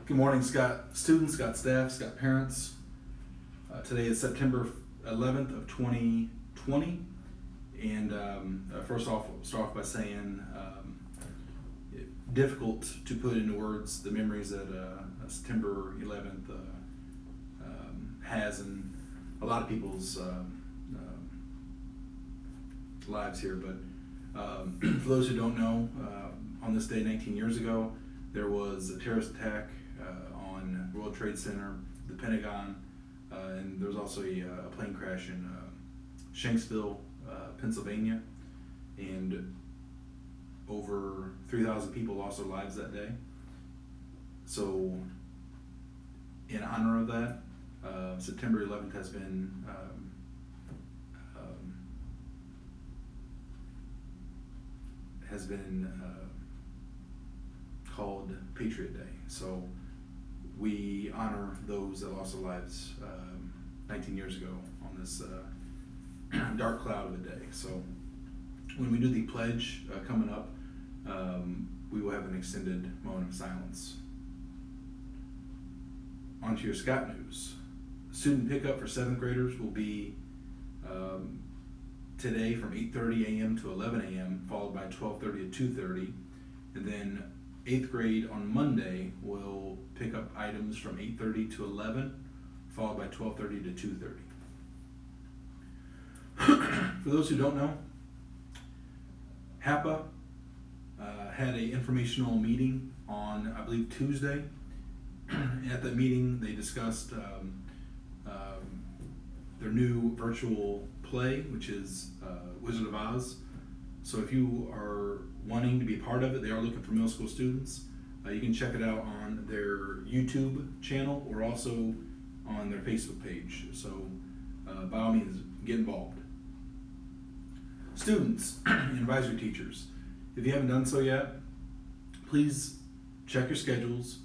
Good morning, Scott students, Scott staff, Scott parents. Today is September 11th of 2020, and first off, I'll start off by saying difficult to put into words the memories that September 11th has in a lot of people's lives here. But for those who don't know, on this day 19 years ago, there was a terrorist attack on World Trade Center, the Pentagon, and there was also a plane crash in Shanksville, Pennsylvania, and over 3,000 people lost their lives that day. So in honor of that, September 11th has been called Patriot Day. So we honor those that lost their lives 19 years ago on this dark cloud of a day. So when we do the pledge coming up, we will have an extended moment of silence. On to your Scott news. Student pickup for 7th graders will be today from 8:30 a.m. to 11 a.m., followed by 12:30 to 2:30, and then 8th grade on Monday will pick up items from 8:30 to 11, followed by 12:30 to 2:30. For those who don't know, HAPA had an informational meeting on, I believe, Tuesday. At that meeting, they discussed their new virtual play, which is Wizard of Oz. So if you are wanting to be a part of it, they are looking for middle school students. You can check it out on their YouTube channel or also on their Facebook page. So by all means, get involved. Students and advisory teachers, if you haven't done so yet, please check your schedules.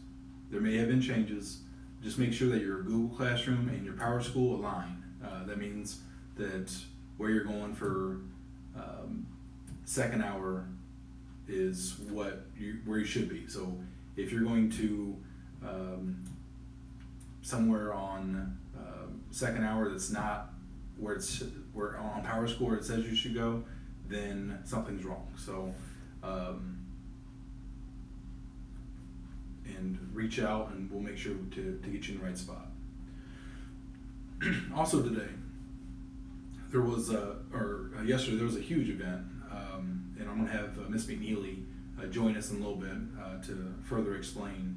There may have been changes. Just make sure that your Google Classroom and your Power School align. That means that where you're going for second hour is where you should be. So if you're going to somewhere on second hour that's not where on Power School it says you should go, then something's wrong. So and reach out and we'll make sure to get you in the right spot. Also today, there was yesterday there was a huge event, and I'm going to have Miss Neely join us in a little bit to further explain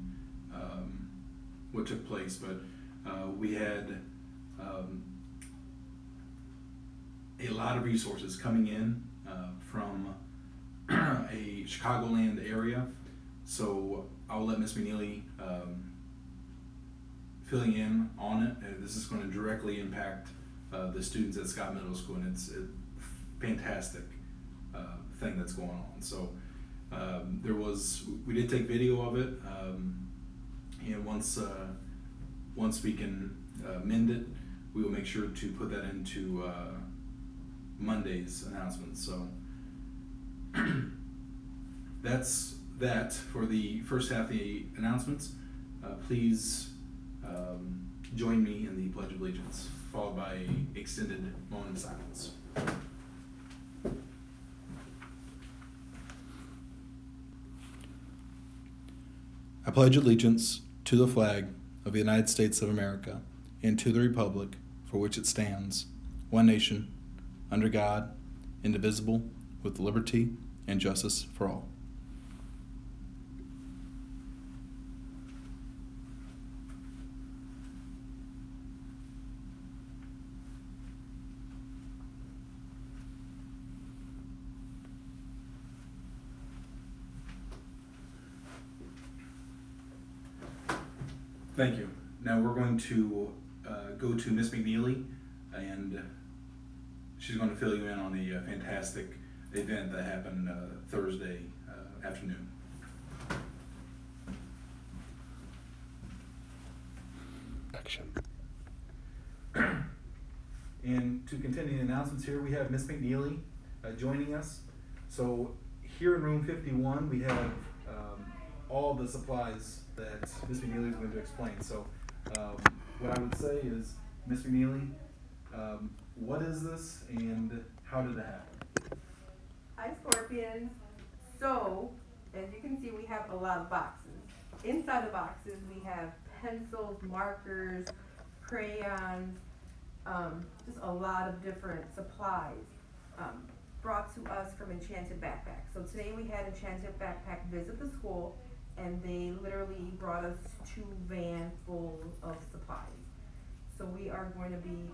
what took place. But we had a lot of resources coming in from a Chicagoland area. So I'll let Miss McNeely filling in on it. And this is going to directly impact the students at Scott Middle School, and it's a fantastic thing that's going on. So we did take video of it, and once we can mend it, we will make sure to put that into Monday's announcements. So that's that for the first half of the announcements. Please join me in the Pledge of Allegiance, followed by an extended moment of silence. I pledge allegiance to the flag of the United States of America and to the republic for which it stands, one nation, under God, indivisible, with liberty and justice for all. Thank you. Now we're going to go to Miss McNeely, and she's going to fill you in on the fantastic event that happened Thursday afternoon. Action. And to continue the announcements here, we have Miss McNeely joining us. So here in room 51, we have all the supplies that Ms. McNeely is going to explain. So what I would say is, Ms. McNeely, what is this and how did it happen? Hi, Scorpions. So, as you can see, we have a lot of boxes. Inside the boxes, we have pencils, markers, crayons, just a lot of different supplies brought to us from Enchanted Backpack. So today we had Enchanted Backpack visit the school, and they literally brought us 2 vans full of supplies. So we are going to be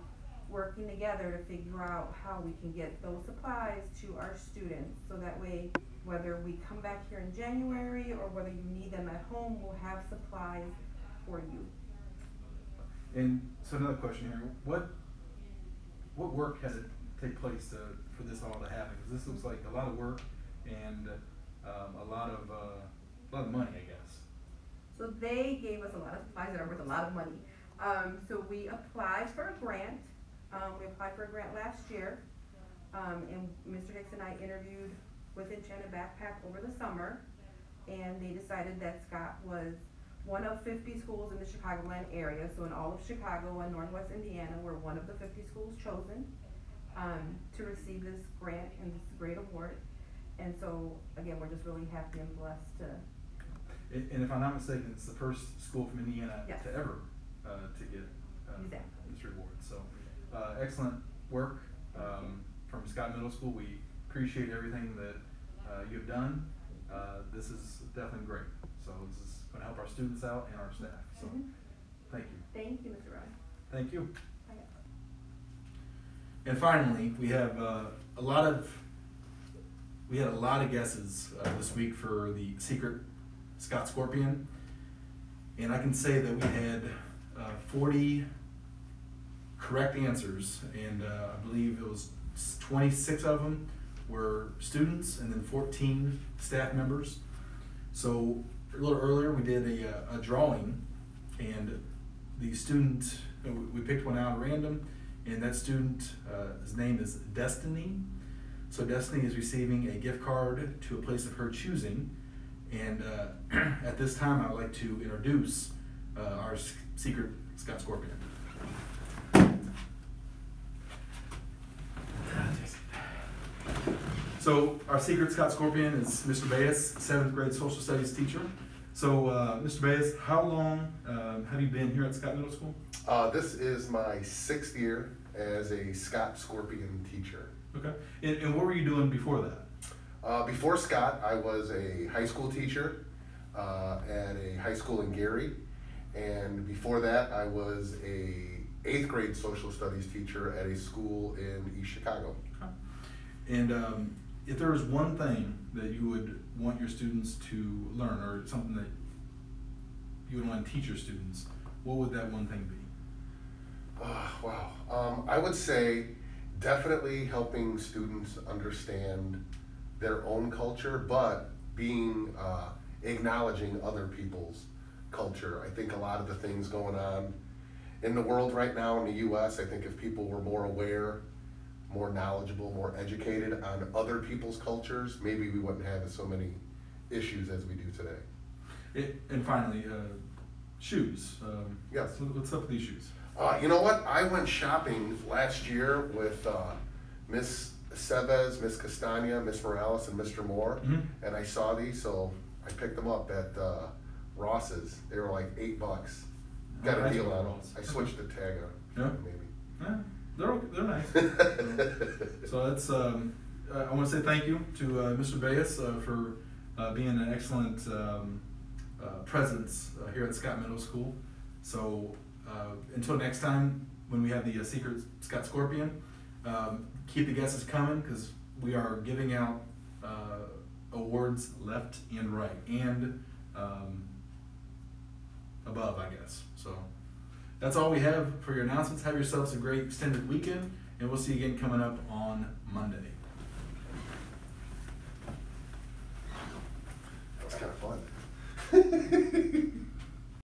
working together to figure out how we can get those supplies to our students, so that way, whether we come back here in January or whether you need them at home, we'll have supplies for you. And so another question here, what work had to take place for this all to happen? Because this looks like a lot of work and a lot of money, I guess. So they gave us a lot of supplies that are worth a lot of money. So we applied for a grant. We applied for a grant last year, and Mr. Hicks and I interviewed with Enchanted Backpack over the summer, and they decided that Scott was one of 50 schools in the Chicagoland area. So in all of Chicago and Northwest Indiana, we're one of the 50 schools chosen to receive this grant and this great award. And so again, we're just really happy and blessed to. And if I'm not mistaken, it's the first school from Indiana Yes. to ever to get Exactly. this reward. So excellent work from Scott Middle School. We appreciate everything that you've done. This is definitely great. So this is going to help our students out and our staff. So thank you. Thank you, Mr. Ryan. Thank you. And finally, we have a lot of guesses this week for the secret Scott Scorpion, and I can say that we had 40 correct answers, and I believe it was 26 of them were students and then 14 staff members. So a little earlier we did a drawing, and the student, we picked one out at random, and that student, his name is Destiny. So Destiny is receiving a gift card to a place of her choosing, and at this time I would like to introduce our secret Scott Scorpion. So our secret Scott Scorpion is Mr. Baez, 7th grade social studies teacher. So Mr. Baez, how long have you been here at Scott Middle School? This is my 6th year as a Scott Scorpion teacher. Okay, and what were you doing before that? Before Scott, I was a high school teacher at a high school in Gary, and before that, I was a 8th grade social studies teacher at a school in East Chicago. Okay. And if there was one thing that you would want your students to learn, or something that you would want to teach your students, what would that one thing be? Wow. I would say definitely helping students understand their own culture, but acknowledging other people's culture. I think a lot of the things going on in the world right now in the U.S., I think if people were more aware, more knowledgeable, more educated on other people's cultures, maybe we wouldn't have so many issues as we do today. And finally, shoes. Yes. What's up with these shoes? You know what? I went shopping last year with Miss Baez, Miss Castagna, Miss Morales, and Mr. Moore, and I saw these, so I picked them up at Ross's. They were like $8. Got a deal on them. I switched the tag on. Yeah. Maybe. Yeah. They're nice. So that's I want to say thank you to Mr. Baez for being an excellent presence here at Scott Middle School. So until next time, when we have the secret Scott Scorpion, keep the guesses coming, because we are giving out awards left and right and above, I guess. So that's all we have for your announcements. Have yourselves a great extended weekend, and we'll see you again coming up on Monday. That was kind of fun.